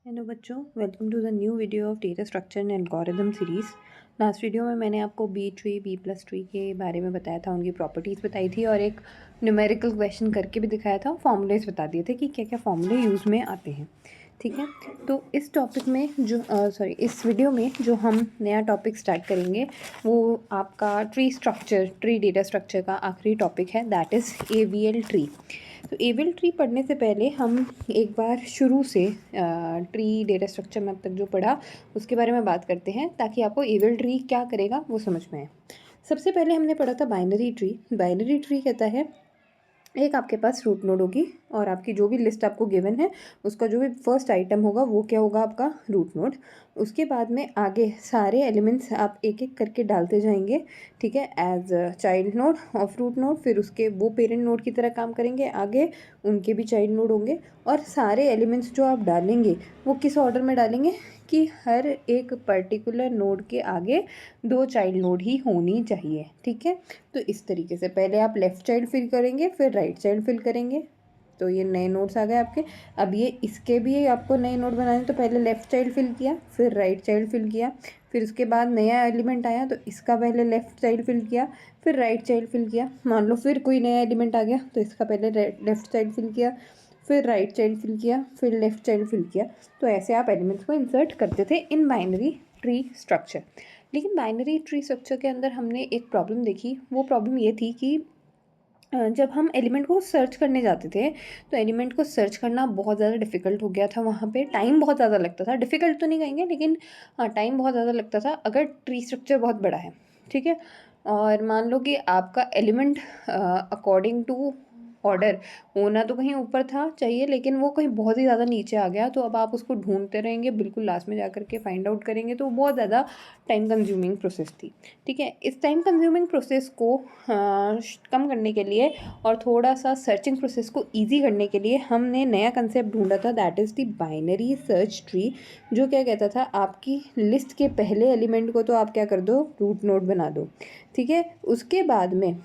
Hello बच्चों, welcome to the new video of data structure and algorithm series. Last video में मैंने आपको B tree B plus tree के बारे में बताया था, उनकी प्रॉपर्टीज़ बताई थी और एक न्यूमेरिकल क्वेश्चन करके भी दिखाया था। फॉर्मूलेज बता दिए थे कि क्या क्या फॉर्मूले यूज़ में आते हैं। ठीक है, तो इस टॉपिक में इस वीडियो में जो हम नया टॉपिक स्टार्ट करेंगे वो आपका ट्री डेटा स्ट्रक्चर का आखिरी टॉपिक है, दैट इज़ AVL ट्री। तो एविल ट्री पढ़ने से पहले हम एक बार शुरू से ट्री डेटा स्ट्रक्चर में अब तक जो पढ़ा उसके बारे में बात करते हैं, ताकि आपको एविल ट्री क्या करेगा वो समझ में आए। सबसे पहले हमने पढ़ा था बाइनरी ट्री। बाइनरी ट्री कहता है एक आपके पास रूट नोड होगी और आपकी जो भी लिस्ट आपको गिवन है उसका जो भी फर्स्ट आइटम होगा वो क्या होगा, आपका रूट नोड। उसके बाद में आगे सारे एलिमेंट्स आप एक एक करके डालते जाएंगे, ठीक है, as child node of root node. फिर उसके वो पेरेंट नोड की तरह काम करेंगे, आगे उनके भी चाइल्ड नोड होंगे। और सारे एलिमेंट्स जो आप डालेंगे वो किस ऑर्डर में डालेंगे कि हर एक पर्टिकुलर नोड के आगे 2 चाइल्ड नोड ही होनी चाहिए। ठीक है, तो इस तरीके से पहले आप लेफ़्ट चाइल्ड फिल करेंगे, फिर राइट चाइल्ड फिल करेंगे। तो ये नए नोड्स आ गए आपके। अब ये इसके भी आपको नए नोड बनाने, तो पहले लेफ़्ट चाइल्ड फिल किया, फिर राइट चाइल्ड फिल किया। फिर उसके बाद नया एलिमेंट आया तो इसका पहले लेफ़्ट चाइल्ड फिल किया, फिर राइट चाइल्ड फिल किया। मान लो फिर कोई नया एलिमेंट आ गया तो इसका पहले लेफ़्ट चाइल्ड फिल किया, फिर राइट चाइल्ड फिल किया, फिर लेफ़्ट चाइल्ड फिल किया। तो ऐसे आप एलिमेंट्स को इंसर्ट करते थे इन बाइनरी ट्री स्ट्रक्चर। लेकिन बाइनरी ट्री स्ट्रक्चर के अंदर हमने एक प्रॉब्लम देखी। वो प्रॉब्लम ये थी कि जब हम एलिमेंट को सर्च करने जाते थे तो एलिमेंट को सर्च करना बहुत ज़्यादा डिफ़िकल्ट हो गया था। वहाँ पे टाइम बहुत ज़्यादा लगता था। डिफ़िकल्ट तो नहीं कहेंगे, लेकिन हाँ, टाइम बहुत ज़्यादा लगता था अगर ट्री स्ट्रक्चर बहुत बड़ा है। ठीक है, और मान लो कि आपका एलिमेंट अकॉर्डिंग टू ऑर्डर होना तो कहीं ऊपर था चाहिए, लेकिन वो कहीं बहुत ही ज़्यादा नीचे आ गया, तो अब आप उसको ढूंढते रहेंगे, बिल्कुल लास्ट में जा कर के फाइंड आउट करेंगे, तो बहुत ज़्यादा टाइम कंज्यूमिंग प्रोसेस थी। ठीक है, इस टाइम कंज्यूमिंग प्रोसेस को कम करने के लिए और थोड़ा सा सर्चिंग प्रोसेस को ईजी करने के लिए हमने नया कंसेप्ट ढूंढा था, that is the binary search tree. जो क्या कहता था, आपकी लिस्ट के पहले एलिमेंट को तो आप क्या कर दो, रूट नोड बना दो। ठीक है, उसके बाद में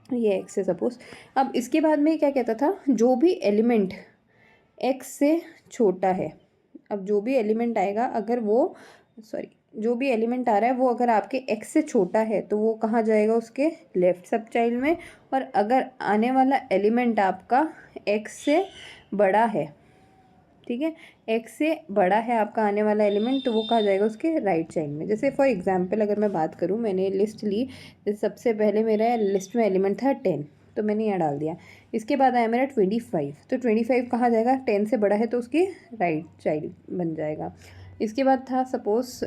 ये एक्स है सपोज। अब इसके बाद में क्या कहता था, जो भी एलिमेंट एक्स से छोटा है, अब जो भी एलिमेंट आएगा अगर वो जो भी एलिमेंट आ रहा है वो अगर आपके एक्स से छोटा है तो वो कहाँ जाएगा, उसके लेफ्ट सब चाइल्ड में। और अगर आने वाला एलिमेंट आपका एक्स से बड़ा है, ठीक है, एक्स से बड़ा है आपका आने वाला एलिमेंट, तो वो कहाँ जाएगा, उसके राइट चाइल्ड में। जैसे फॉर एग्जांपल अगर मैं बात करूँ, मैंने लिस्ट ली, जैसे सबसे पहले मेरा लिस्ट में एलिमेंट था 10, तो मैंने यहाँ डाल दिया। इसके बाद आया मेरा 25, तो 25 कहाँ जाएगा, 10 से बड़ा है तो उसकी राइट चाइल्ड बन जाएगा। इसके बाद था सपोज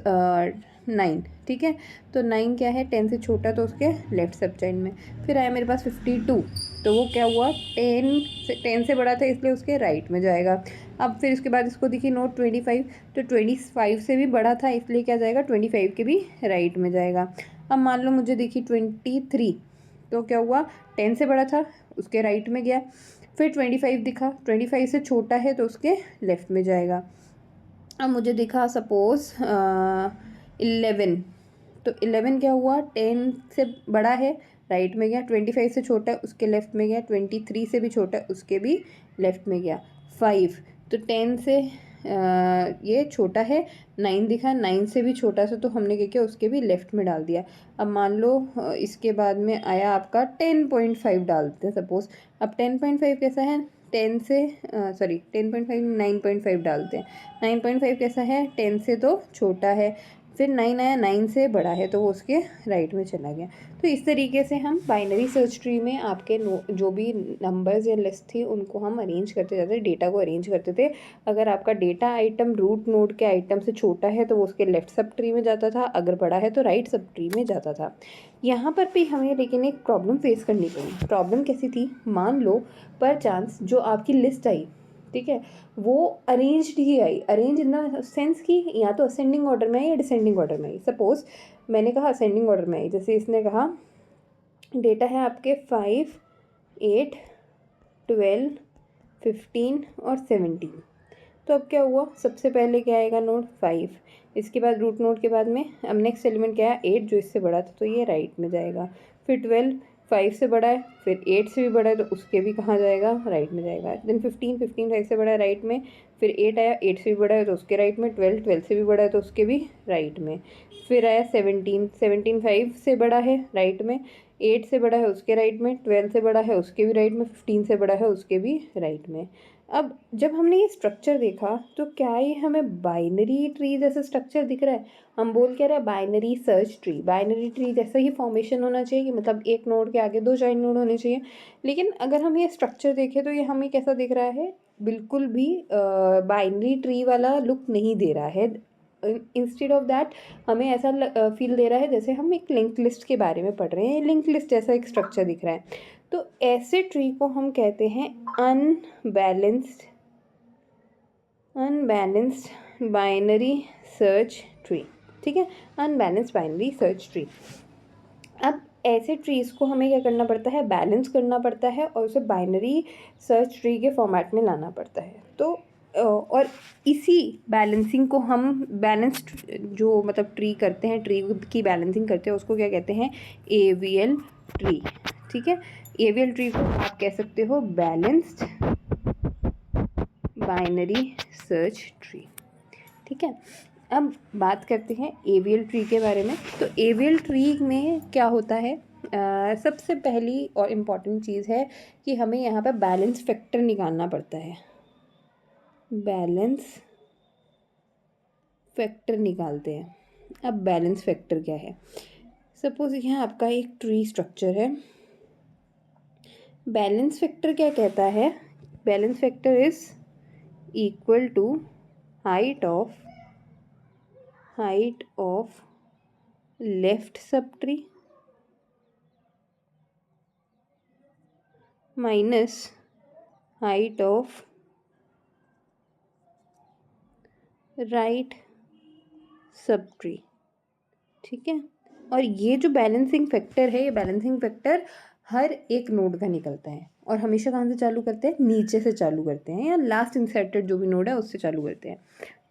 9, ठीक है, तो 9 क्या है, 10 से छोटा, तो उसके लेफ्ट सब चाइल्ड में। फिर आया मेरे पास 52, तो वो क्या हुआ, 10 से बड़ा था इसलिए उसके राइट में जाएगा। अब फिर उसके बाद इसको देखिए नोट 25, तो 25 से भी बड़ा था इसलिए क्या जाएगा, 25 के भी राइट में जाएगा। अब मान लो मुझे देखिए 23, तो क्या हुआ, 10 से बड़ा था उसके राइट में गया। फिर 25 दिखा, 25 से छोटा है तो उसके लेफ्ट में जाएगा। अब मुझे दिखा सपोज 11, तो 11 क्या हुआ, 10 से बड़ा है राइट में गया, 25 से छोटा है उसके लेफ्ट में गया, 23 से भी छोटा है उसके भी लेफ्ट में गया। 5, तो 10 से ये छोटा है, 9 दिखा, 9 से भी छोटा सा, तो हमने क्या किया, उसके भी लेफ्ट में डाल दिया। अब मान लो इसके बाद में आया आपका 10.5 डालते हैं सपोज। अब 10.5 कैसा है, 10.5 9.5 डालते हैं। 9.5 कैसा है, 10 से तो छोटा है। फिर 9 आया, 9 से बड़ा है, तो वो उसके राइट में चला गया। तो इस तरीके से हम बाइनरी सर्च ट्री में आपके जो भी नंबर्स या लिस्ट थी उनको हम अरेंज करते जाते थे, डेटा को अरेंज करते थे। अगर आपका डेटा आइटम रूट नोड के आइटम से छोटा है तो वो उसके लेफ्ट सब ट्री में जाता था, अगर बड़ा है तो राइट सब ट्री में जाता था। यहाँ पर भी हमें लेकिन एक प्रॉब्लम फेस करनी पड़ी। प्रॉब्लम कैसी थी, मान लो पर चांस जो आपकी लिस्ट आई, ठीक है, वो arranged he I. Arrange in the sense कि या तो असेंडिंग ऑर्डर में आई या डिसेंडिंग ऑर्डर में आई। सपोज मैंने कहा असेंडिंग ऑर्डर में आई, जैसे इसने कहा डेटा है आपके 5, 8, 12, 15 और 17। तो अब क्या हुआ, सबसे पहले क्या आएगा, नोड 5। इसके बाद रूट नोड के बाद में अब नेक्स्ट एलिमेंट क्या है, 8, जो इससे बड़ा था तो ये राइट में जाएगा। फिर 12 5 से बड़ा है, फिर 8 से भी बड़ा है तो उसके भी कहाँ जाएगा, राइट में जाएगा। देन 15 5 से बड़ा है राइट में, फिर 8 आया, 8 से भी बड़ा है तो उसके राइट में, 12, 12 से भी बड़ा है तो उसके भी राइट में। फिर आया 17, 17 5 से बड़ा है राइट में, 8 से बड़ा है उसके राइट में, 12 से बड़ा है उसके भी राइट में, 15 से बड़ा है उसके भी राइट में। अब जब हमने ये स्ट्रक्चर देखा तो क्या ये हमें बाइनरी ट्री जैसा स्ट्रक्चर दिख रहा है? हम बोल क्या रहे हैं, binary search tree. Binary tree जैसा ही फॉर्मेशन होना चाहिए कि मतलब एक नोड के आगे 2 जॉइंट नोड होने चाहिए। लेकिन अगर हम ये स्ट्रक्चर देखें तो ये हमें कैसा दिख रहा है, बिल्कुल भी बाइनरी ट्री वाला लुक नहीं दे रहा है। इंस्टेड ऑफ दैट हमें ऐसा फील दे रहा है जैसे हम एक लिंक लिस्ट के बारे में पढ़ रहे हैं। लिंक लिस्ट जैसा एक स्ट्रक्चर दिख रहा है। तो ऐसे ट्री को हम कहते हैं अनबैलेंस्ड बाइनरी सर्च ट्री। ठीक है, अनबैलेंस्ड बाइनरी सर्च ट्री। अब ऐसे ट्रीज़ को हमें क्या करना पड़ता है, बैलेंस करना पड़ता है और उसे बाइनरी सर्च ट्री के फॉर्मेट में लाना पड़ता है। तो और इसी बैलेंसिंग को हम बैलेंस्ड जो मतलब ट्री करते हैं, ट्री की बैलेंसिंग करते हैं, उसको क्या कहते हैं, AVL ट्री। ठीक है, AVL ट्री को आप कह सकते हो बैलेंस्ड बाइनरी सर्च ट्री। ठीक है, अब बात करते हैं AVL ट्री के बारे में। तो AVL ट्री में क्या होता है, सबसे पहली और इम्पॉर्टेंट चीज़ है कि हमें यहाँ पे बैलेंस फैक्टर निकालना पड़ता है। बैलेंस फैक्टर निकालते हैं। अब बैलेंस फैक्टर क्या है, सपोज यहाँ आपका एक ट्री स्ट्रक्चर है। बैलेंस फैक्टर क्या कहता है, balance factor is equal to height of left sub tree minus height of right sub tree. ठीक है, और ये जो बैलेंसिंग फैक्टर है, ये बैलेंसिंग फैक्टर हर एक नोड का निकलता है और हमेशा कहाँ से चालू करते हैं, नीचे से चालू करते हैं या लास्ट इंसर्टेड जो भी नोड है उससे चालू करते हैं।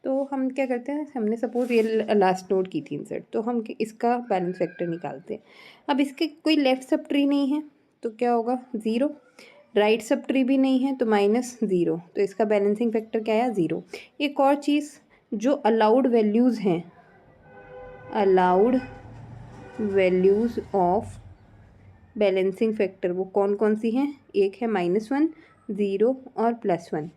तो हम क्या करते हैं, हमने सपोज ये लास्ट नोड की थी इंसर्ट, तो हम इसका बैलेंस फैक्टर निकालते हैं। अब इसके कोई लेफ्ट सब ट्री नहीं है तो क्या होगा, 0। राइट सब ट्री भी नहीं है तो -0, तो इसका बैलेंसिंग फैक्टर क्या आया, 0। एक और चीज़, जो अलाउड वैल्यूज़ हैं, allowed values of balancing factor वो कौन कौन सी हैं, एक है -1, 0 और +1।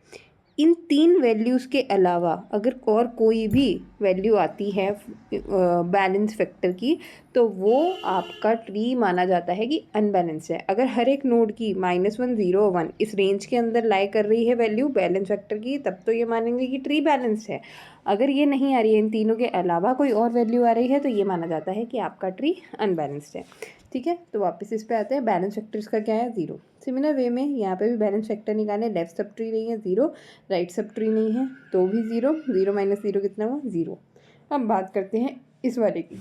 इन 3 वैल्यूज़ के अलावा अगर और कोई भी वैल्यू आती है बैलेंस फैक्टर की, तो वो आपका ट्री माना जाता है कि अनबैलेंस्ड है। अगर हर एक नोड की -1, 0, 1 इस रेंज के अंदर लाई कर रही है वैल्यू बैलेंस फैक्टर की, तब तो ये मानेंगे कि ट्री बैलेंस्ड है। अगर ये नहीं आ रही है, इन तीनों के अलावा कोई और वैल्यू आ रही है, तो ये माना जाता है कि आपका ट्री अनबैलेंस्ड है। ठीक है, तो वापस इस पे आते हैं। बैलेंस फैक्टर इसका क्या है, 0। सिमिलर वे में यहाँ पे भी बैलेंस फैक्टर निकालें। लेफ्ट सब ट्री नहीं है, 0। राइट सब ट्री नहीं है तो भी 0। 0 - 0 कितना हुआ, 0। अब बात करते हैं इस वाले की।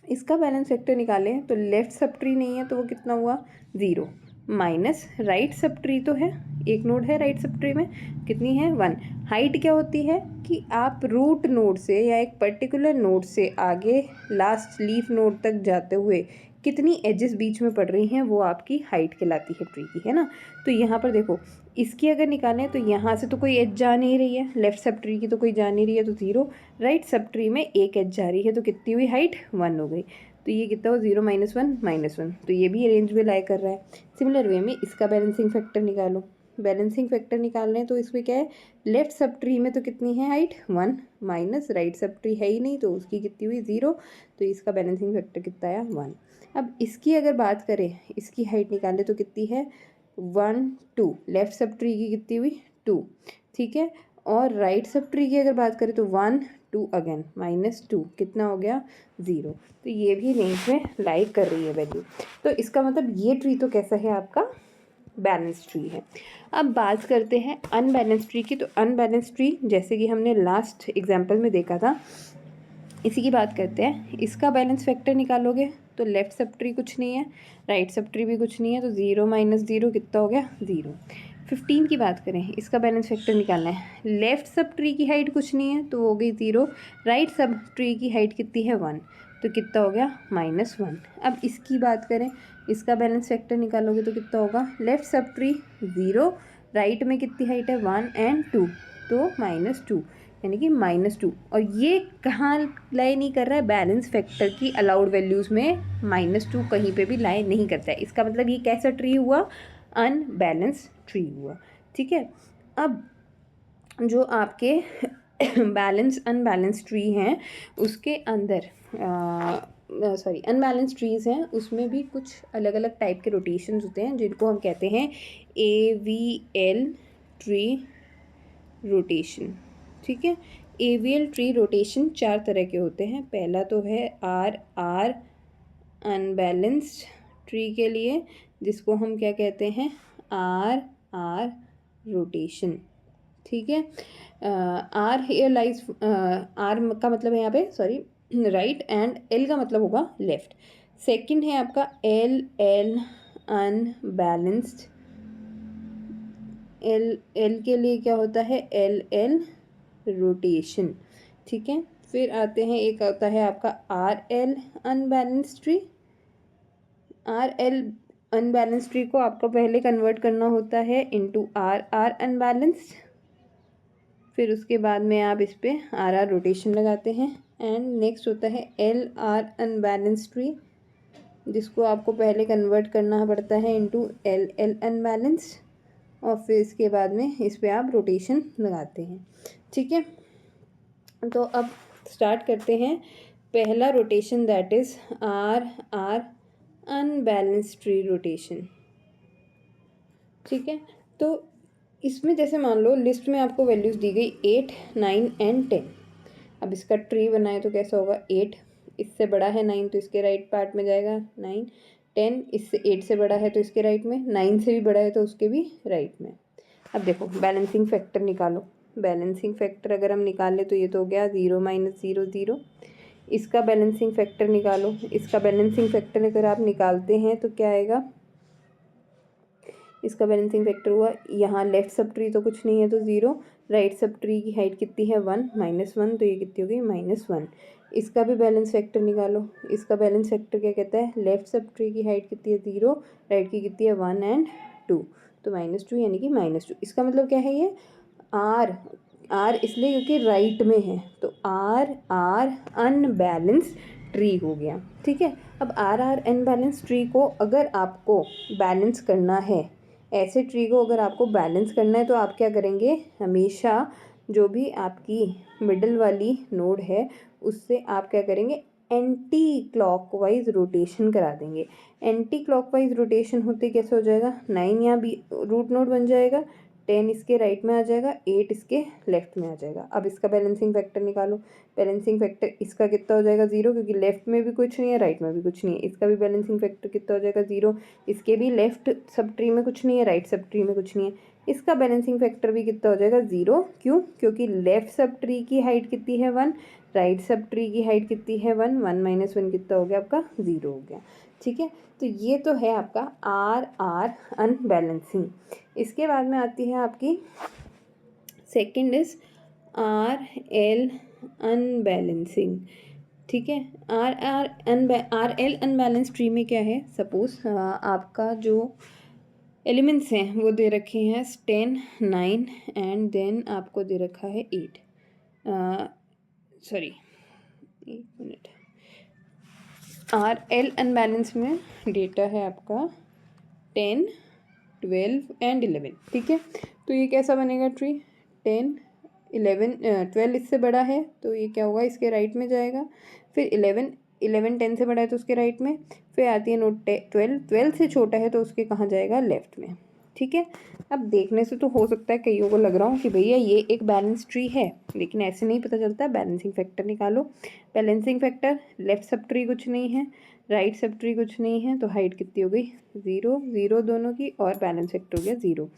इसका बैलेंस फैक्टर निकालें तो लेफ्ट सब ट्री नहीं है तो वो कितना हुआ, 0 माइनस राइट सब ट्री तो है, एक नोड है राइट सब ट्री में, कितनी है, 1। हाइट क्या होती है कि आप रूट नोड से या एक पर्टिकुलर नोड से आगे लास्ट लीफ नोड तक जाते हुए कितनी एजेस बीच में पड़ रही हैं वो आपकी हाइट कहलाती है ट्री की, है ना। तो यहाँ पर देखो, इसकी अगर निकालें तो यहाँ से तो कोई एज जा नहीं रही है, लेफ्ट सब ट्री की तो कोई जा नहीं रही है तो 0। राइट सब ट्री में एक एज जा रही है तो कितनी हुई हाइट, 1 हो गई। तो ये कितना हो, 0 - 1 -1, तो ये भी रेंज में लाई कर रहा है। सिमिलर वे में इसका बैलेंसिंग फैक्टर निकालो। बैलेंसिंग फैक्टर निकालने तो इसमें क्या है, लेफ्ट सब ट्री में तो कितनी है height, 1 minus right sub tree है ही नहीं तो उसकी कितनी हुई, 0। तो इसका बैलेंसिंग फैक्टर कितना आया, 1। अब इसकी अगर बात करें, इसकी हाइट निकाले तो कितनी है, 1 2। लेफ्ट सब ट्री की कितनी हुई, 2। ठीक है, और राइट सब ट्री की अगर बात करें तो 1 2 अगेन -2, कितना हो गया, 0। तो ये भी रेंज में लाइक कर रही है वैल्यू। तो इसका मतलब ये ट्री तो कैसा है, आपका बैलेंस ट्री है। अब बात करते हैं अनबैलेंस ट्री की। तो अनबैलेंस ट्री जैसे कि हमने लास्ट एग्जाम्पल में देखा था, इसी की बात करते हैं। इसका बैलेंस फैक्टर निकालोगे तो लेफ्ट सब ट्री कुछ नहीं है, राइट सब ट्री भी कुछ नहीं है, तो 0 - 0 कितना हो गया, 0। 15 की बात करें, इसका बैलेंस फैक्टर निकालना है। लेफ्ट सब ट्री की हाइट कुछ नहीं है तो हो गई 0। राइट सब ट्री की हाइट कितनी है, 1, तो कितना हो गया, -1। अब इसकी बात करें, इसका बैलेंस फैक्टर निकालोगे तो कितना होगा, लेफ्ट सब ट्री 0, राइट में कितनी हाइट है, 1 और 2, तो -2 यानी कि -2। और ये कहाँ लाई नहीं कर रहा है, बैलेंस फैक्टर की अलाउड वैल्यूज़ में -2 कहीं पे भी लाई नहीं करता है। इसका मतलब ये कैसा ट्री हुआ, अनबैलेंस ट्री हुआ। ठीक है, अब जो आपके बैलेंस अनबैलेंस ट्री हैं उसके अंदर अनबैलेंस ट्रीज़ हैं, उसमें भी कुछ अलग अलग टाइप के रोटेशंस होते हैं जिनको हम कहते हैं AVL ट्री रोटेशन। ठीक है, AVL ट्री रोटेशन 4 तरह के होते हैं। पहला तो है RR अनबैलेंस्ड ट्री के लिए, जिसको हम क्या कहते हैं, RR रोटेशन। ठीक है, आर हेयर लाइज, आर का मतलब है यहाँ पे राइट, एंड एल का मतलब होगा लेफ्ट। सेकंड है आपका एल अनबैलेंस्ड। एल के लिए क्या होता है, एल रोटेशन। ठीक है, फिर आते हैं, एक आता है आपका RL unbalanced tree. RL unbalanced tree को आपको पहले कन्वर्ट करना होता है इनटू RR अनबैलेंस्ड, फिर उसके बाद में आप इस पर RR रोटेशन लगाते हैं। एंड नेक्स्ट होता है LR अनबैलेंस्ड ट्री, जिसको आपको पहले कन्वर्ट करना पड़ता है इनटू LL अनबैलेंस्ड, और फिर इसके बाद में इस पर आप रोटेशन लगाते हैं। ठीक है, तो अब स्टार्ट करते हैं पहला rotation, that is RR unbalanced tree rotation. ठीक है, तो इसमें जैसे मान लो लिस्ट में आपको वैल्यूज़ दी गई 8, 9 एंड 10। अब इसका ट्री बनाए तो कैसा होगा, 8 इससे बड़ा है 9 तो इसके राइट पार्ट में जाएगा 9, 10 इससे 8 से बड़ा है तो इसके राइट में, 9 से भी बड़ा है तो उसके भी राइट में। अब देखो बैलेंसिंग फैक्टर निकालो। बैलेंसिंग फैक्टर अगर हम निकाल ले तो ये तो हो गया 0 - 0 0। इसका बैलेंसिंग फैक्टर निकालो। इसका बैलेंसिंग फैक्टर अगर आप निकालते हैं तो क्या आएगा, इसका बैलेंसिंग फैक्टर हुआ, यहाँ लेफ्ट सब ट्री तो कुछ नहीं है तो 0, राइट सब ट्री की हाइट कितनी है 1 -1, तो ये कितनी हो गई -1। इसका भी बैलेंस फैक्टर निकालो। इसका बैलेंस फैक्टर क्या कहता है, लेफ्ट सब ट्री की हाइट कितनी है 0, राइट की कितनी है 1 एंड 2, तो -2 यानी कि -2। इसका मतलब क्या है, ये आर इसलिए क्योंकि राइट में है, तो आर अनबैलेंस ट्री हो गया। ठीक है, अब आर अनबैलेंस ट्री को अगर आपको बैलेंस करना है, ऐसे ट्री को अगर आपको बैलेंस करना है तो आप क्या करेंगे, हमेशा जो भी आपकी मिडल वाली नोड है उससे आप क्या करेंगे, एंटी क्लॉकवाइज रोटेशन करा देंगे। एंटी क्लॉकवाइज रोटेशन होते कैसे हो जाएगा, 9 यहाँ भी रूट नोड बन जाएगा, 10 इसके राइट में आ जाएगा, 8 इसके लेफ्ट में आ जाएगा। अब इसका बैलेंसिंग फैक्टर निकालो। बैलेंसिंग फैक्टर इसका कितना हो जाएगा 0, क्योंकि लेफ्ट में भी कुछ नहीं है राइट में भी कुछ नहीं है। इसका भी बैलेंसिंग फैक्टर कितना हो जाएगा 0, इसके भी लेफ्ट सब ट्री में कुछ नहीं है, राइट सब ट्री में कुछ नहीं है। इसका बैलेंसिंग फैक्टर भी कितना हो जाएगा 0, क्यों, क्योंकि लेफ्ट सब ट्री की हाइट कितनी है 1, राइट सब ट्री की हाइट कितनी है 1, 1 - 1 कितना हो गया आपका 0 हो गया। ठीक है, तो ये तो है आपका आर अनबैलेंसिंग। इसके बाद में आती है आपकी सेकंड इज RL अनबैलेंसिंग। ठीक है, आर एल अनबैलेंस ट्री में क्या है, सपोज आपका जो एलिमेंट्स हैं वो दे रखे हैं 10, 9 एंड देन आपको दे रखा है 8। सॉरी, एक मिनट। RL अनबैलेंस में डेटा है आपका 10, 12 एंड 11। ठीक है, तो ये कैसा बनेगा ट्री, 10, 11, 12 इससे बड़ा है तो ये क्या होगा, इसके राइट में जाएगा। फिर 11 10 से बड़ा है तो उसके राइट में। फिर आती है नोट 12 से छोटा है तो उसके कहाँ जाएगा, लेफ्ट में। ठीक है, अब देखने से तो हो सकता है कईयों को लग रहा हो कि भैया ये एक बैलेंस ट्री है, लेकिन ऐसे नहीं पता चलता। बैलेंसिंग फैक्टर निकालो। Balancing factor, left sub tree कुछ नहीं है, राइट सब ट्री कुछ नहीं है, तो हाइट कितनी हो गई 0 0 दोनों की, और बैलेंस फैक्टर हो गया 0।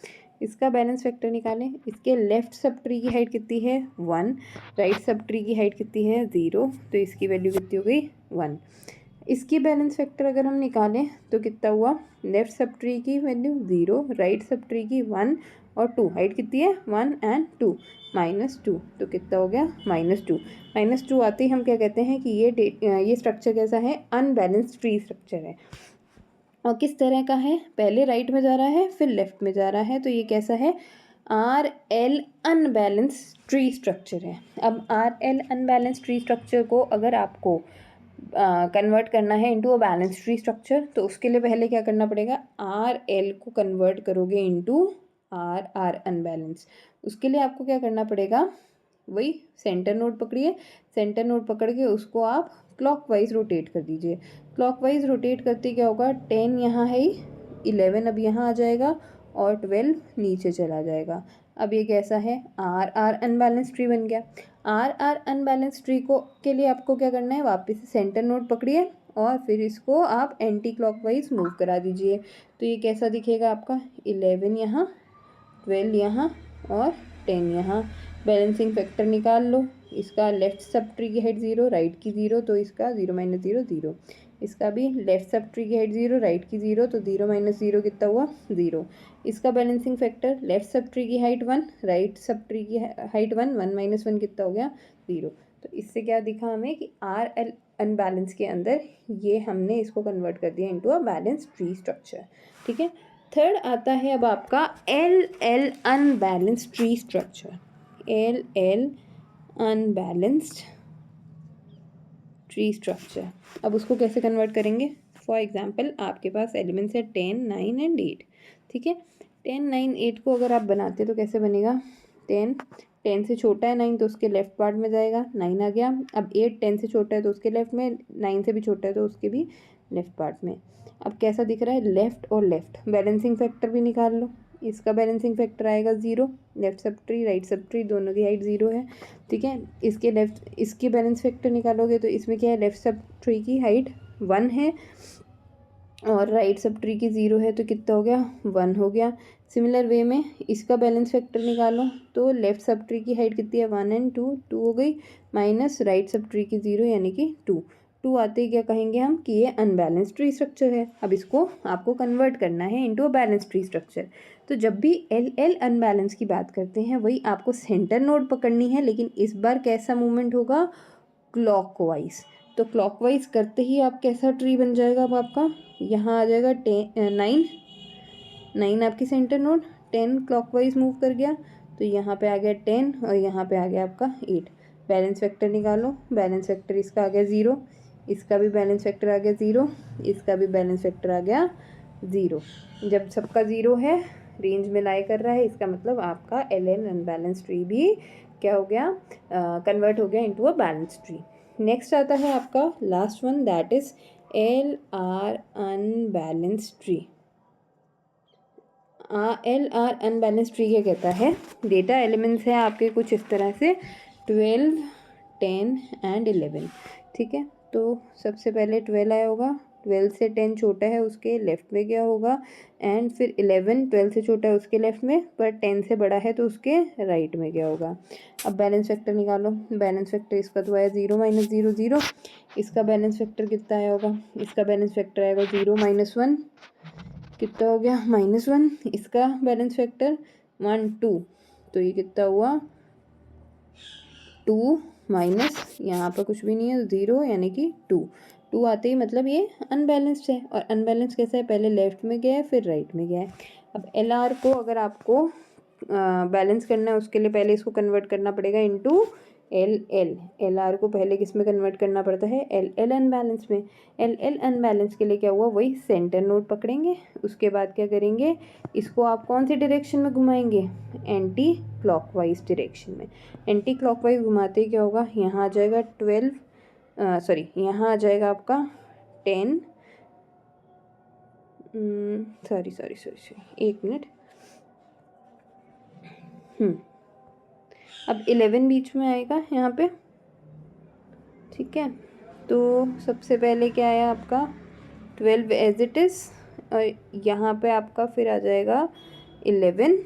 इसका बैलेंस फैक्टर निकालें। इसके लेफ्ट सब ट्री की हाइट कितनी है 1, राइट सब ट्री की हाइट कितनी है 0, तो इसकी वैल्यू कितनी हो गई 1। इसकी बैलेंस फैक्टर अगर हम निकालें तो कितना हुआ, लेफ्ट सब ट्री की वैल्यू 0, राइट सब ट्री की 1 और 2, हाइट कितनी है 1 एंड 2, -2, तो कितना हो गया -2। -2 आते ही हम क्या कहते हैं कि ये स्ट्रक्चर कैसा है, अनबैलेंस्ड ट्री स्ट्रक्चर है। और किस तरह का है, पहले राइट में जा रहा है फिर लेफ्ट में जा रहा है, तो ये कैसा है, R L unbalance tree structure है। अब R L unbalance tree structure को अगर आपको कन्वर्ट करना है into a balance tree structure, तो उसके लिए पहले क्या करना पड़ेगा, आर एल को कन्वर्ट करोगे इनटू आर आर अनबैलेंस। उसके लिए आपको क्या करना पड़ेगा, वही सेंटर नोड पकड़िए, सेंटर नोड पकड़ के उसको आप क्लॉकवाइज रोटेट कर दीजिए। क्लॉकवाइज रोटेट करते क्या होगा, 10 यहाँ है ही, 11 अब यहाँ आ जाएगा और 12 नीचे चला जाएगा। अब ये कैसा है, आर आर अनबैलेंस ट्री बन गया। आर आर अनबैलेंस ट्री को के लिए आपको क्या करना है, वापस से सेंटर नोड पकड़िए और फिर इसको आप एंटी क्लॉकवाइज मूव करा दीजिए। तो ये कैसा दिखेगा आपका, 11 यहाँ, 12 यहाँ और 10 यहाँ। बैलेंसिंग फैक्टर निकाल लो, इसका लेफ्ट सब ट्री की हाइट 0, राइट की 0, तो इसका 0 - 0 0। इसका भी लेफ्ट सब ट्री की हाइट 0, राइट की 0, तो 0 - 0 कितना हुआ, 0। इसका balancing factor left sub tree की हाइट 1, राइट सब ट्री की हाइट 1, 1 - 1 कितना हो गया, 0। तो इससे क्या दिखा हमें कि आर एल अनबैलेंस के अंदर ये हमने इसको कन्वर्ट कर दिया into a balance tree structure. ठीक है। थर्ड आता है अब आपका L L unbalanced tree structure. L L unbalanced tree structure. अब उसको कैसे कन्वर्ट करेंगे, फॉर एग्जांपल आपके पास एलिमेंट्स है 10, 9 एंड 8। ठीक है, 10, 9, 8 को अगर आप बनाते तो कैसे बनेगा, 10 से छोटा है 9 तो उसके लेफ्ट पार्ट में जाएगा, 9 आ गया। अब 8 10 से छोटा है तो उसके लेफ्ट में, 9 से भी छोटा है तो उसके भी लेफ्ट पार्ट में। अब कैसा दिख रहा है, लेफ्ट और लेफ्ट। बैलेंसिंग फैक्टर भी निकाल लो, इसका बैलेंसिंग फैक्टर आएगा 0, left sub tree right sub tree दोनों की हाइट 0 है। ठीक है, इसके लेफ्ट इसकी बैलेंस फैक्टर निकालोगे तो इसमें क्या है, लेफ्ट सब ट्री की हाइट 1 है और राइट सब ट्री की 0 है, तो कितना हो गया, 1 हो गया। सिमिलर वे में इसका बैलेंस फैक्टर निकालो तो लेफ्ट सब ट्री की हाइट कितनी है, 1 एंड 2, 2 हो गई, माइनस राइट सब ट्री की 0 यानी कि 2। 2 आते ही क्या कहेंगे हम कि ये अनबैलेंस ट्री स्ट्रक्चर है। अब इसको आपको कन्वर्ट करना है into a balance tree structure. तो जब भी एल एल अनबैलेंस की बात करते हैं वही आपको सेंटर नोड पकड़नी है, लेकिन इस बार कैसा मूवमेंट होगा, क्लॉकवाइज। तो क्लॉकवाइज करते ही आप कैसा ट्री बन जाएगा, अब आपका यहाँ आ जाएगा 9 आपकी सेंटर नोड, 10 क्लॉकवाइज मूव कर गया तो यहाँ पे आ गया 10 और यहाँ पे आ गया आपका 8। बैलेंस फैक्टर निकालो, बैलेंस फैक्टर इसका आ गया 0, इसका भी बैलेंस फैक्टर आ गया 0, इसका भी बैलेंस फैक्टर आ गया 0। जब सबका 0 है, रेंज में लाई कर रहा है, इसका मतलब आपका एल एल अनबैलेंस ट्री भी क्या हो गया, कन्वर्ट हो गया into a balance tree. Next आता है आपका last one, that is L R unbalance tree. L R unbalance tree क्या कहता है, डेटा एलिमेंट्स है आपके कुछ इस तरह से 12, 10 एंड 11। ठीक है, तो सबसे पहले 12 आया होगा, 12 से 10 छोटा है उसके लेफ्ट में गया होगा, एंड फिर 11 12 से छोटा है उसके लेफ्ट में, पर 10 से बड़ा है तो उसके राइट में गया होगा। अब बैलेंस फैक्टर निकालो, बैलेंस फैक्टर इसका तो आया 0 - 0 0। इसका बैलेंस फैक्टर कितना आया होगा, इसका बैलेंस फैक्टर आएगा 0 - 1, कितना हो गया, -1। इसका बैलेंस फैक्टर 1 2, तो ये कितना हुआ 2 माइनस, यहाँ पर कुछ भी नहीं है 0 यानी कि 2 आते ही मतलब ये अनबैलेंस्ड है। और अनबैलेंस कैसा है, पहले लेफ्ट में गया है फिर राइट में गया है। अब एल आर को अगर आपको बैलेंस करना है उसके लिए पहले इसको कन्वर्ट करना पड़ेगा into L L. L R को पहले किस में कन्वर्ट करना पड़ता है, एल एल अनबैलेंस में। एल एल अनबैलेंस के लिए क्या हुआ, वही सेंटर नोड पकड़ेंगे, उसके बाद क्या करेंगे, इसको आप कौन सी डायरेक्शन में घुमाएंगे, एंटी क्लॉकवाइज डायरेक्शन में। एंटी क्लॉकवाइज घुमाते ही क्या होगा, यहाँ आ जाएगा 12, सॉरी यहाँ आ जाएगा आपका 10, सॉरी 1 मिनट। अब 11 बीच में आएगा यहाँ पे। ठीक है, तो सबसे पहले क्या आया आपका 12 एज इट इज़, और यहाँ पे आपका फिर आ जाएगा 11,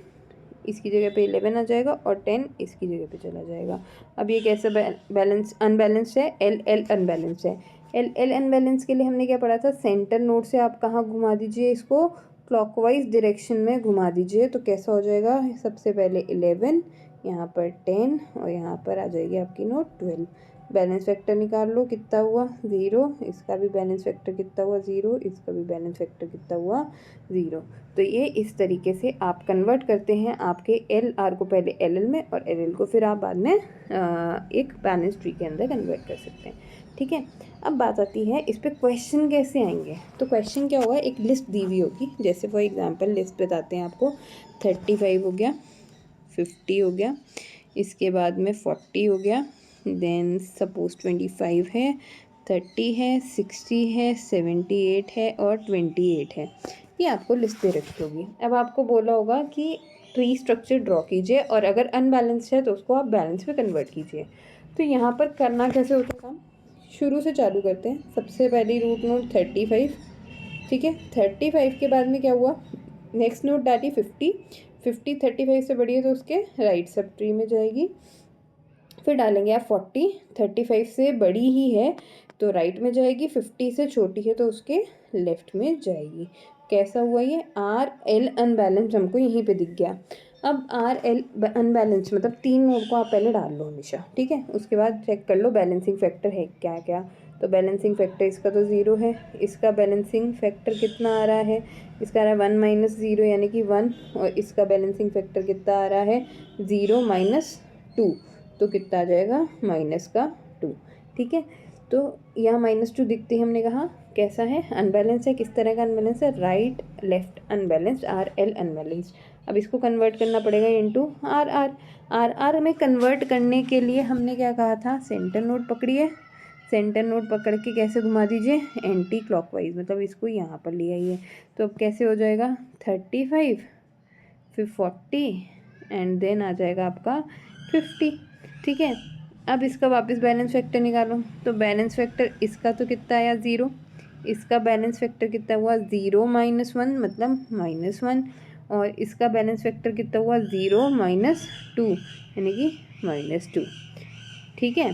इसकी जगह पे 11 आ जाएगा और 10 इसकी जगह पे चला जाएगा। अब ये कैसे बैलेंस अनबैलेंस्ड है, एल एल अनबैलेंस्ड है। एल एल अनबैलेंस के लिए हमने क्या पढ़ा था, सेंटर नोड से आप कहाँ घुमा दीजिए, इसको क्लॉकवाइज डायरेक्शन में घुमा दीजिए तो कैसा हो जाएगा, सबसे पहले 11, यहाँ पर 10 और यहाँ पर आ जाएगी आपकी नोट 12। बैलेंस फैक्टर निकाल लो, कितना हुआ 0, इसका भी बैलेंस फैक्टर कितना हुआ 0, इसका भी बैलेंस फैक्टर कितना हुआ 0। तो ये इस तरीके से आप कन्वर्ट करते हैं आपके एल आर को पहले एल एल में और एल एल को फिर आप बाद में एक बैलेंस ट्री के अंदर कन्वर्ट कर सकते हैं। ठीक है, अब बात आती है इस पर क्वेश्चन कैसे आएंगे। तो क्वेश्चन क्या होगा, एक लिस्ट दी हुई होगी, जैसे फॉर एग्जांपल लिस्ट बताते हैं आपको, 35 हो गया, 50 हो गया, इसके बाद में 40 हो गया, देन सपोज 25 है, 30 है, 60 है, 78 है और 28 है। ये आपको लिस्ट दे रखी होगी। अब आपको बोला होगा कि ट्री स्ट्रक्चर ड्रॉ कीजिए और अगर अनबैलेंस्ड है तो उसको आप बैलेंस में कन्वर्ट कीजिए। तो यहाँ पर करना कैसे होता है काम, शुरू से चालू करते हैं। सबसे पहली रूट नोड 35, ठीक है, 35 के बाद में क्या हुआ, नेक्स्ट नोड डाली 50, 35 से बड़ी है तो उसके राइट सब ट्री में जाएगी। फिर डालेंगे आप 40, 35 से बड़ी ही है तो राइट में जाएगी, 50 से छोटी है तो उसके लेफ्ट में जाएगी। कैसा हुआ ये, आर एल अनबैलेंस हमको यहीं पे दिख गया। अब आर एल अनबैलेंस मतलब 3 नोड को आप पहले डाल लो हमेशा, ठीक है। उसके बाद चेक कर लो बैलेंसिंग फैक्टर है क्या क्या। तो बैलेंसिंग फैक्टर इसका तो 0 है, इसका बैलेंसिंग फैक्टर कितना आ रहा है, इसका आ रहा है 1 माइनस 0 यानी कि 1, और इसका बैलेंसिंग फैक्टर कितना आ रहा है 0 माइनस 2, तो कितना आ जाएगा माइनस का 2। ठीक है, तो यहाँ -2 दिखती है, हमने कहा कैसा है, अनबैलेंस है। किस तरह का अनबैलेंस है, right left unbalanced, R L unbalanced. अब इसको कन्वर्ट करना पड़ेगा into R R. R R में कन्वर्ट करने के लिए हमने क्या कहा था, सेंटर नोड पकड़िए, सेंटर नोड पकड़ के कैसे घुमा दीजिए, एंटी क्लॉकवाइज, मतलब इसको यहाँ पर ले आइए। तो अब कैसे हो जाएगा 35, फिर 40 एंड देन आ जाएगा आपका 50। ठीक है, अब इसका वापस बैलेंस फैक्टर निकालो। तो बैलेंस फैक्टर इसका तो कितना आया 0, इसका बैलेंस फैक्टर कितना हुआ 0 माइनस 1 मतलब -1, और इसका बैलेंस फैक्टर कितना हुआ 0 माइनस 2 यानी कि -2। ठीक है,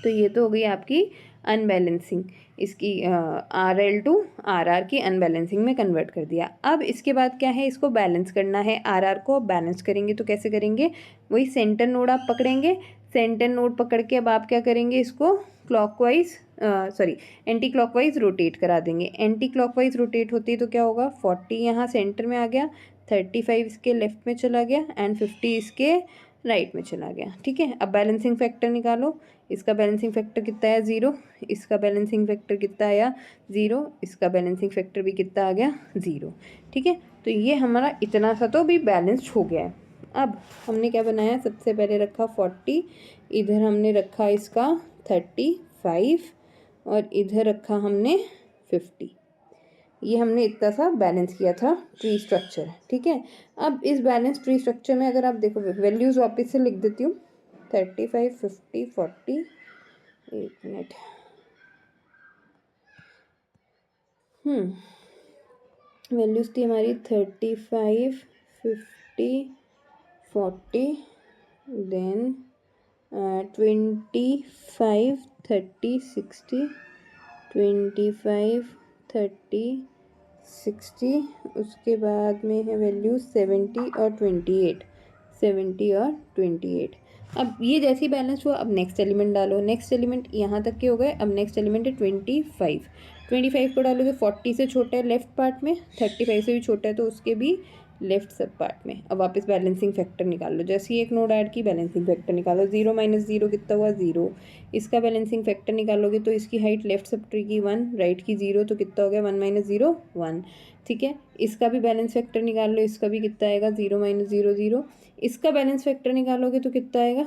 तो ये तो हो गई आपकी अनबैलेंसिंग, इसकी R L to R R की अनबैलेंसिंग में कन्वर्ट कर दिया। अब इसके बाद क्या है, इसको बैलेंस करना है, आर आर को बैलेंस करेंगे तो कैसे करेंगे, वही सेंटर नोड आप पकड़ेंगे, सेंटर नोड पकड़ के अब आप क्या करेंगे, इसको क्लॉकवाइज एंटी क्लॉकवाइज रोटेट करा देंगे। एंटी क्लॉकवाइज रोटेट होती है तो क्या होगा, 40 यहाँ सेंटर में आ गया, 35 इसके लेफ्ट में चला गया एंड 50 इसके राइट में चला गया। ठीक है, अब बैलेंसिंग फैक्टर निकालो। इसका बैलेंसिंग फैक्टर कितना आया 0, इसका बैलेंसिंग फैक्टर कितना आया 0, इसका बैलेंसिंग फैक्टर भी कितना आ गया 0। ठीक है, तो ये हमारा इतना सा तो भी बैलेंस्ड हो गया है। अब हमने क्या बनाया, सबसे पहले रखा 40, इधर हमने रखा इसका 35 और इधर रखा हमने 50। ये हमने इतना सा बैलेंस किया था ट्री स्ट्रक्चर। ठीक है, अब इस बैलेंस ट्री स्ट्रक्चर में अगर आप देखो, वैल्यूज़ वापस से लिख देती हूँ, 35, 50, 40, एक मिनट, वैल्यूज़ थी हमारी 35, 50, 40, देन 25, 30, 60, 25, 30, 60, उसके बाद में है वैल्यू 70 और 28, 70 और 28। अब ये जैसे बैलेंस हुआ, अब नेक्स्ट एलिमेंट डालो, नेक्स्ट एलिमेंट यहाँ तक के हो गए। अब नेक्स्ट एलिमेंट है 25, 25 को डालोगे, 40 से छोटा है लेफ्ट पार्ट में, 35 से भी छोटा है तो उसके भी लेफ्ट सब पार्ट में। अब वापस बैलेंसिंग फैक्टर निकाल लो, जैसे ही एक नोड ऐड की बैलेंसिंग फैक्टर निकालो, 0 माइनस 0 कितना हुआ 0, इसका बैलेंसिंग फैक्टर निकालोगे तो इसकी हाइट लेफ्ट सब ट्री की 1, राइट की 0, तो कितना हो गया 1 माइनस 0 1। ठीक है, इसका भी बैलेंस फैक्टर निकाल लो, इसका भी कितना आएगा 0 माइनस 0 0, इसका बैलेंस फैक्टर निकालोगे तो कितना आएगा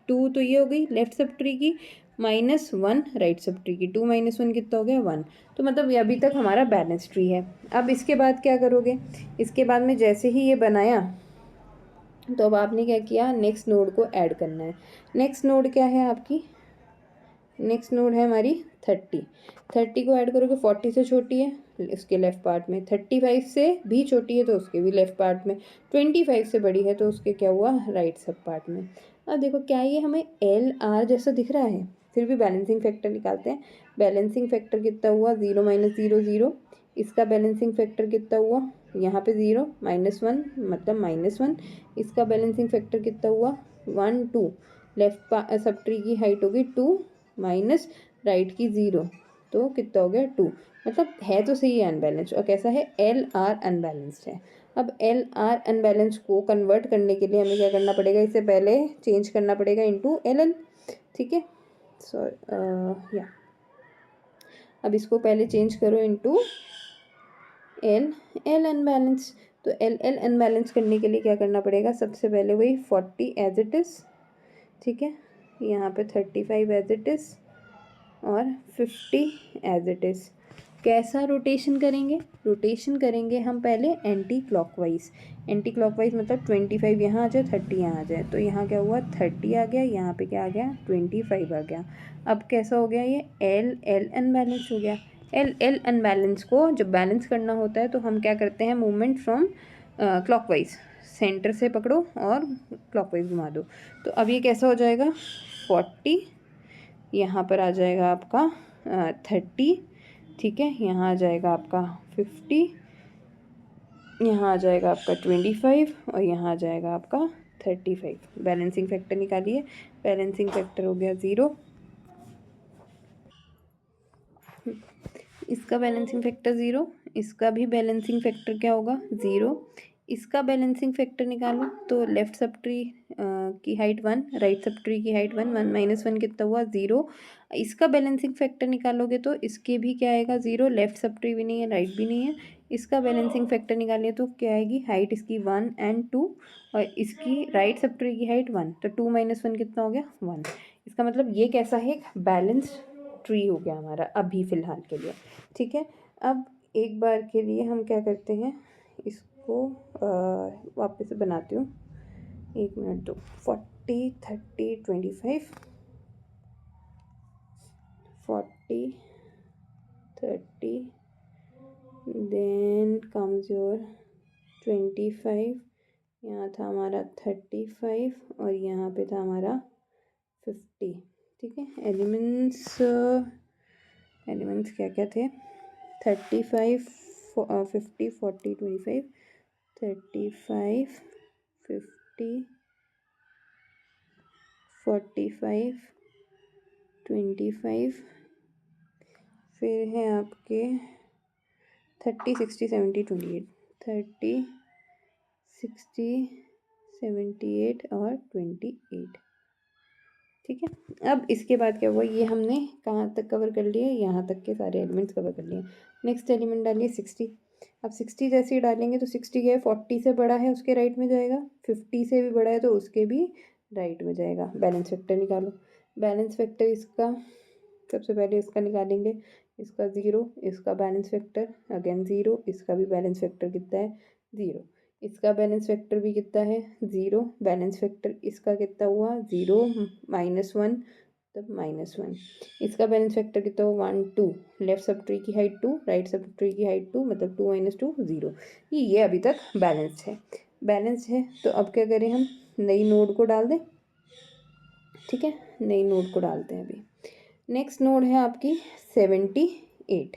2, तो ये हो गई लेफ्ट सब ट्री की, -1 राइट सब ट्री की, 2 माइनस 1 कितना हो गया 1। तो मतलब ये अभी तक हमारा बैलेंस ट्री है। अब इसके बाद क्या करोगे, इसके बाद में जैसे ही ये बनाया तो अब आपने क्या किया, नेक्स्ट नोड को ऐड करना है। नेक्स्ट नोड क्या है आपकी, नेक्स्ट नोड है हमारी 30 को ऐड करोगे, 40 से छोटी है उसके लेफ्ट पार्ट में, 35 से भी छोटी है तो उसके भी लेफ्ट पार्ट में, 25 से बड़ी है तो उसके क्या हुआ राइट सब पार्ट में। अब देखो क्या ये हमें एल आर जैसा दिख रहा है, फिर भी बैलेंसिंग फैक्टर निकालते हैं। बैलेंसिंग फैक्टर कितना हुआ 0 माइनस 0 0, इसका बैलेंसिंग फैक्टर कितना हुआ यहाँ पे 0 -1 मतलब -1, इसका बैलेंसिंग फैक्टर कितना हुआ 1 2, लेफ्ट सब ट्री की हाइट होगी 2 माइनस राइट की 0, तो कितना हो गया 2। मतलब है तो सही है अनबैलेंस्ड, और कैसा है एल आर अनबैलेंस्ड है। अब एल आर अनबैलेंस को कन्वर्ट करने के लिए हमें क्या करना पड़ेगा, इससे पहले चेंज करना पड़ेगा इनटू एल एल। ठीक है, सो या अब इसको पहले चेंज करो इनटू एल एल अनबैलेंस। तो एल एल अनबैलेंस करने के लिए क्या करना पड़ेगा, सबसे पहले वही 40 एज इट इज़, ठीक है, यहाँ पे 35 एज इट इज़ और 50 एज इट इज़। कैसा रोटेशन करेंगे, रोटेशन करेंगे हम पहले एंटी क्लॉकवाइज। एंटी क्लॉकवाइज मतलब 25 यहाँ आ जाए 30 यहाँ आ जाए, तो यहाँ क्या हुआ 30 आ गया, यहाँ पे क्या आ गया 25 आ गया। अब कैसा हो गया ये एल एल अनबैलेंस हो गया। एल एल अनबैलेंस को जब बैलेंस करना होता है तो हम क्या करते हैं, मूवमेंट फ्रॉम क्लॉकवाइज, सेंटर से पकड़ो और क्लॉकवाइज घुमा दो। तो अब ये कैसा हो जाएगा 40, यहाँ पर आ जाएगा आपका 30, ठीक है, यहाँ आ जाएगा आपका 50, यहाँ आ जाएगा आपका 25 और यहाँ आ जाएगा आपका 35। बैलेंसिंग फैक्टर निकालिए, बैलेंसिंग फैक्टर हो गया 0, इसका बैलेंसिंग फैक्टर 0, इसका भी बैलेंसिंग फैक्टर क्या होगा 0। इसका बैलेंसिंग फैक्टर निकालो तो लेफ्ट सब ट्री की हाइट 1, राइट सब ट्री की हाइट 1, 1 माइनस 1 कितना हुआ 0। इसका बैलेंसिंग फैक्टर निकालोगे तो इसके भी क्या आएगा 0, लेफ्ट सब ट्री भी नहीं है राइट भी नहीं है। इसका बैलेंसिंग फैक्टर निकालिए तो क्या आएगी, हाइट इसकी 1 एंड 2 और इसकी राइट सब ट्री की हाइट 1, तो 2 माइनस 1 कितना हो गया 1। इसका मतलब ये कैसा है, एक बैलेंस्ड ट्री हो गया हमारा अभी फ़िलहाल के लिए। ठीक है, अब एक बार के लिए हम क्या करते हैं, इसको वापस से बनाती हूँ, 1 मिनट दो। 40 30 25, 40 30, देन कम्स योर 25, यहाँ था हमारा 35 और यहाँ पे था हमारा 50। ठीक है, एलिमेंट्स क्या क्या थे, 35 50 40 25, 35 50 45 25, फिर है आपके 30 60 70 28, 30 60 78 और 28। ठीक है, अब इसके बाद क्या हुआ, ये हमने कहाँ तक कवर कर लिए, यहाँ तक के सारे एलिमेंट्स कवर कर लिए। नेक्स्ट एलिमेंट डालिए 60। अब 60 जैसे ही डालेंगे तो 60 क्या है, 40 से बड़ा है उसके राइट में जाएगा, 50 से भी बड़ा है तो उसके भी राइट में जाएगा। बैलेंस फैक्टर निकालो, बैलेंस फैक्टर इसका सबसे पहले इसका निकालेंगे, इसका 0, इसका बैलेंस फैक्टर अगेन 0, इसका भी बैलेंस फैक्टर कितना है 0, इसका बैलेंस फैक्टर भी कितना है 0, बैलेंस फैक्टर इसका कितना हुआ 0 माइनस 1 तब माइनस 1, इसका बैलेंस फैक्टर कितना हुआ 1 2, लेफ्ट सब ट्री की हाइट 2, राइट सब ट्री की हाइट 2, मतलब 2 माइनस 2 0। ये अभी तक बैलेंस है, बैलेंस है। तो अब क्या करें, हम नई नोड को डाल दें। ठीक है, नई नोड को डालते हैं अभी। नेक्स्ट नोड है आपकी 78।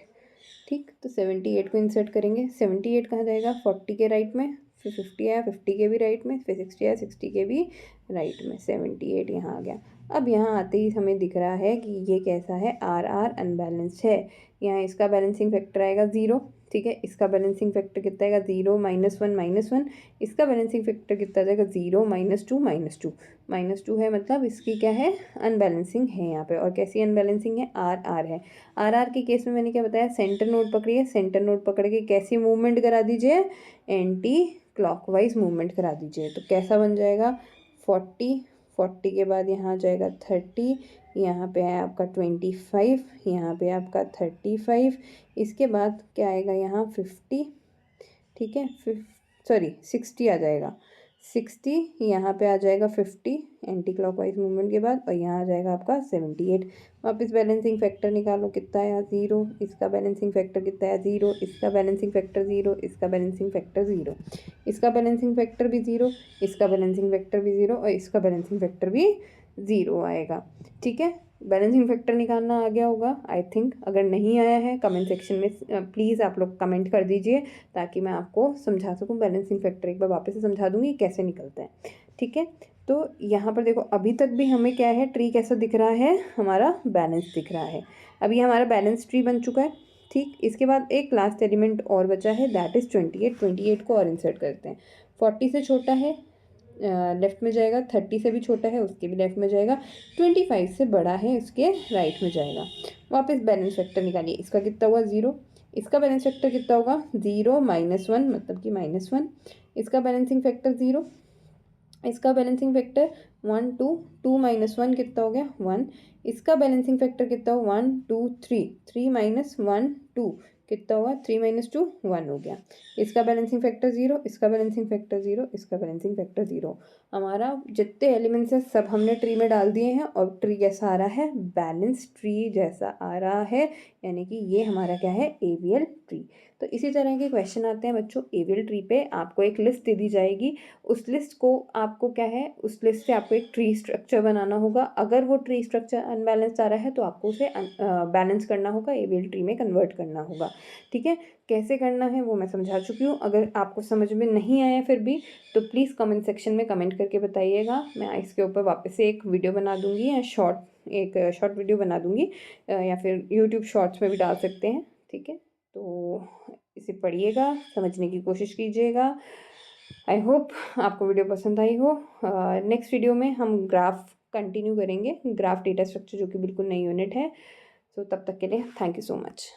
ठीक, तो 78 को इंसर्ट करेंगे। 78 कहाँ जाएगा, 40 के राइट में, फिर 50 आया 50 के भी राइट में, फिर 60 आया 60 के भी राइट में, 78 यहाँ आ गया। अब यहाँ आते ही हमें दिख रहा है कि ये कैसा है, आर आर अनबैलेंस्ड है। यहाँ इसका बैलेंसिंग फैक्टर आएगा 0। ठीक है, इसका बैलेंसिंग फैक्टर कितना आएगा 0 माइनस 1 माइनस 1, इसका बैलेंसिंग फैक्टर कितना आ जाएगा 0 माइनस 2 माइनस 2 माइनस 2 है, मतलब इसकी क्या है अनबैलेंसिंग है यहाँ पे। और कैसी अनबैलेंसिंग है, आर आर है। आर आर के केस में मैंने क्या बताया, सेंटर नोड पकड़िए, सेंटर नोड पकड़ के कैसी मूवमेंट करा दीजिए, एंटी क्लॉकवाइज मूवमेंट करा दीजिए। तो कैसा बन जाएगा 40 के बाद यहाँ आ जाएगा 30, यहाँ पे है आपका 25, यहाँ पे आपका 35, इसके बाद क्या आएगा यहाँ 50। ठीक है, सॉरी 60 आ जाएगा, 60 यहाँ पे आ जाएगा 50 एंटी क्लॉकवाइज मूवमेंट के बाद, और यहाँ आ जाएगा आपका 78। वापस बैलेंसिंग फैक्टर निकालो, कितना आया 0, इसका बैलेंसिंग फैक्टर कितना है 0, इसका बैलेंसिंग फैक्टर 0, इसका बैलेंसिंग फैक्टर 0, इसका बैलेंसिंग फैक्टर भी 0, इसका बैलेंसिंग फैक्टर भी 0 और इसका बैलेंसिंग फैक्टर भी 0 आएगा। ठीक है, बैलेंसिंग फैक्टर निकालना आ गया होगा आई थिंक। अगर नहीं आया है कमेंट सेक्शन में प्लीज़ आप लोग कमेंट कर दीजिए, ताकि मैं आपको समझा सकूं। बैलेंसिंग फैक्टर एक बार वापस से समझा दूंगी कैसे निकलता है। ठीक है, तो यहाँ पर देखो अभी तक भी हमें क्या है, ट्री कैसा दिख रहा है, हमारा बैलेंस दिख रहा है। अभी हमारा बैलेंस ट्री बन चुका है, ठीक। इसके बाद एक लास्ट एलिमेंट और बचा है, दैट इज़ 28। 28 को और इंसर्ट करते हैं। 40 से छोटा है लेफ़्ट में जाएगा, 30 से भी छोटा है उसके भी लेफ़्ट में जाएगा, 25 से बड़ा है उसके राइट में जाएगा। वापस बैलेंस वेक्टर निकालिए, इसका कितना हुआ 0, इसका बैलेंस वेक्टर कितना होगा 0 -1 मतलब कि -1, इसका बैलेंसिंग फैक्टर 0, इसका बैलेंसिंग फैक्टर 1 2, 2 - 1 कितना हो गया 1, इसका बैलेंसिंग फैक्टर कितना हो 1 2 3, 3 - 1 2 कितना हुआ 3 - 2 1 हो गया। इसका बैलेंसिंग फैक्टर 0, इसका बैलेंसिंग फैक्टर 0, इसका बैलेंसिंग फैक्टर 0। हमारा जितने एलिमेंट्स हैं सब हमने ट्री में डाल दिए हैं और ट्री कैसा आ रहा है, बैलेंस ट्री जैसा आ रहा है, यानी कि ये हमारा क्या है, एवीएल ट्री। तो इसी तरह के क्वेश्चन आते हैं बच्चों एवीएल ट्री पे। आपको एक लिस्ट दे दी जाएगी, उस लिस्ट को आपको क्या है, उस लिस्ट से आपको एक ट्री स्ट्रक्चर बनाना होगा। अगर वो ट्री स्ट्रक्चर अनबैलेंस्ड आ रहा है तो आपको उसे बैलेंस करना होगा, एवीएल ट्री में कन्वर्ट करना होगा, ठीक है। कैसे करना है वो मैं समझा चुकी हूँ। अगर आपको समझ में नहीं आया फिर भी तो प्लीज़ कमेंट सेक्शन में कमेंट करके बताइएगा। मैं इसके ऊपर वापस से एक वीडियो बना दूँगी या शॉर्ट वीडियो बना दूँगी, या फिर यूट्यूब शॉर्ट्स में भी डाल सकते हैं, ठीक है। तो इसे पढ़िएगा, समझने की कोशिश कीजिएगा। आई होप आपको वीडियो पसंद आई हो। नेक्स्ट वीडियो में हम ग्राफ कंटिन्यू करेंगे, ग्राफ डेटा स्ट्रक्चर जो कि बिल्कुल नई यूनिट है। तो तब तक के लिए थैंक यू सो मच।